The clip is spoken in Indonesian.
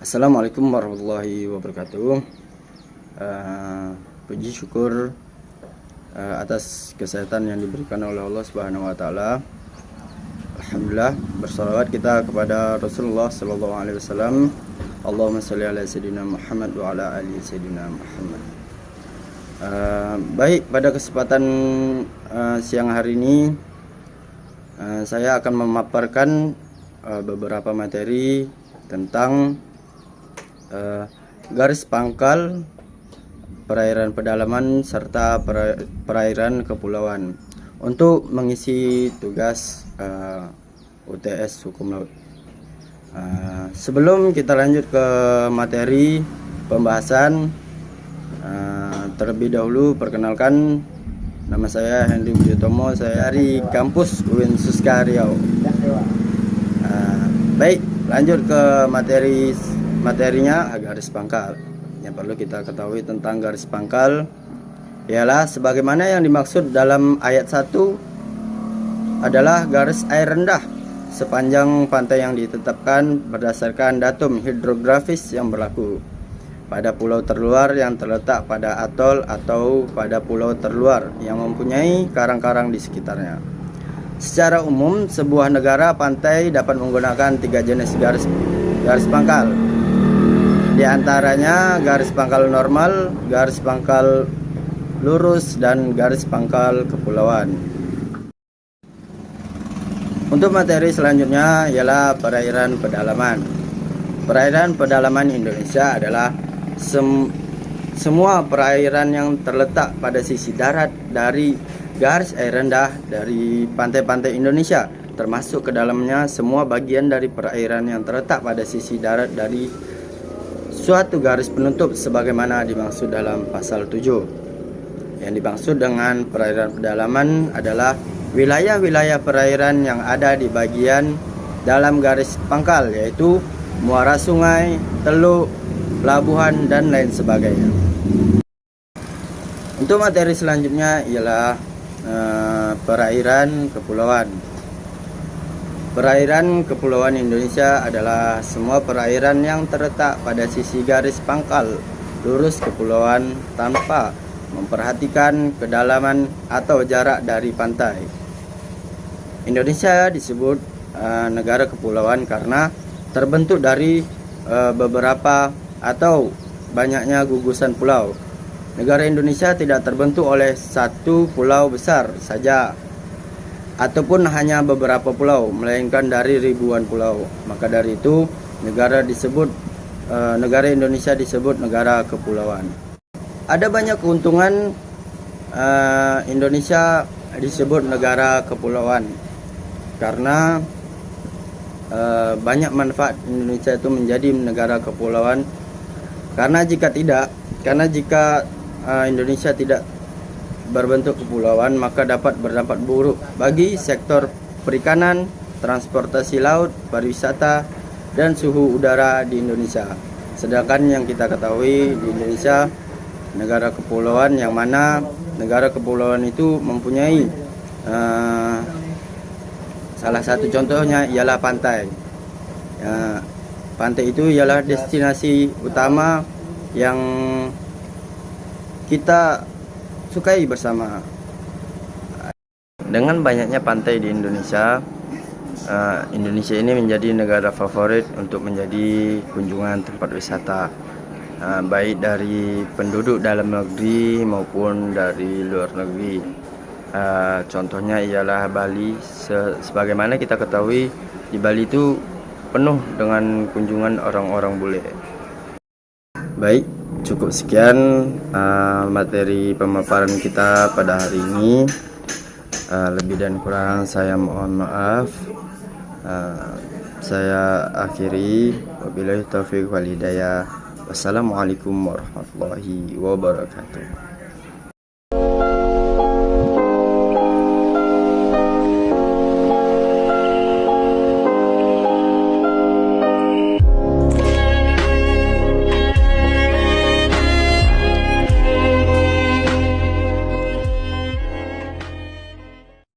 Assalamualaikum warahmatullahi wabarakatuh. Puji syukur atas kesehatan yang diberikan oleh Allah Subhanahu wa taala. Alhamdulillah, bersalawat kita kepada Rasulullah sallallahu alaihi wasallam. Allahumma shalli ala sayyidina Muhammad wa ala ali sayyidina Muhammad. Baik, pada kesempatan siang hari ini saya akan memaparkan beberapa materi tentang garis pangkal, perairan pedalaman, serta perairan kepulauan untuk mengisi tugas UTS Hukum Laut. Sebelum kita lanjut ke materi pembahasan, terlebih dahulu perkenalkan, nama saya Henry Budiutomo, saya dari kampus UIN Suska Riau. Baik, lanjut ke materinya. Garis pangkal yang perlu kita ketahui tentang garis pangkal ialah sebagaimana yang dimaksud dalam ayat 1 adalah garis air rendah sepanjang pantai yang ditetapkan berdasarkan datum hidrografis yang berlaku pada pulau terluar yang terletak pada atol atau pada pulau terluar yang mempunyai karang-karang di sekitarnya. Secara umum, sebuah negara pantai dapat menggunakan 3 jenis garis pangkal. Di antaranya garis pangkal normal, garis pangkal lurus, dan garis pangkal kepulauan. Untuk materi selanjutnya ialah perairan pedalaman. Perairan pedalaman Indonesia adalah semua perairan yang terletak pada sisi darat dari garis air rendah dari pantai-pantai Indonesia, termasuk ke dalamnya semua bagian dari perairan yang terletak pada sisi darat dari suatu garis penutup sebagaimana dimaksud dalam pasal 7. Yang dimaksud dengan perairan pedalaman adalah wilayah-wilayah perairan yang ada di bagian dalam garis pangkal, yaitu muara sungai, teluk, pelabuhan, dan lain sebagainya. Untuk materi selanjutnya ialah perairan kepulauan. Perairan kepulauan Indonesia adalah semua perairan yang terletak pada sisi garis pangkal lurus kepulauan tanpa memperhatikan kedalaman atau jarak dari pantai. Indonesia disebut negara kepulauan karena terbentuk dari beberapa atau banyaknya gugusan pulau. Negara Indonesia tidak terbentuk oleh satu pulau besar saja ataupun hanya beberapa pulau, melainkan dari ribuan pulau. Maka dari itu negara Indonesia disebut negara kepulauan. Ada banyak keuntungan Indonesia disebut negara kepulauan karena banyak manfaat Indonesia itu menjadi negara kepulauan. Karena jika Indonesia tidak berbentuk kepulauan, maka dapat berdampak buruk bagi sektor perikanan, transportasi laut, pariwisata, dan suhu udara di Indonesia. Sedangkan yang kita ketahui di Indonesia negara kepulauan, yang mana negara kepulauan itu mempunyai salah satu contohnya ialah pantai. Pantai itu ialah destinasi utama yang kita sukai bersama. Dengan banyaknya pantai di Indonesia, Indonesia ini menjadi negara favorit untuk menjadi kunjungan tempat wisata, baik dari penduduk dalam negeri maupun dari luar negeri. Contohnya ialah Bali. Sebagaimana kita ketahui, di Bali itu penuh dengan kunjungan orang-orang bule. Baik, cukup sekian materi pemaparan kita pada hari ini. Lebih dan kurang saya mohon maaf. Saya akhiri, wabillahi taufiq wal hidayah. Wassalamualaikum warahmatullahi wabarakatuh.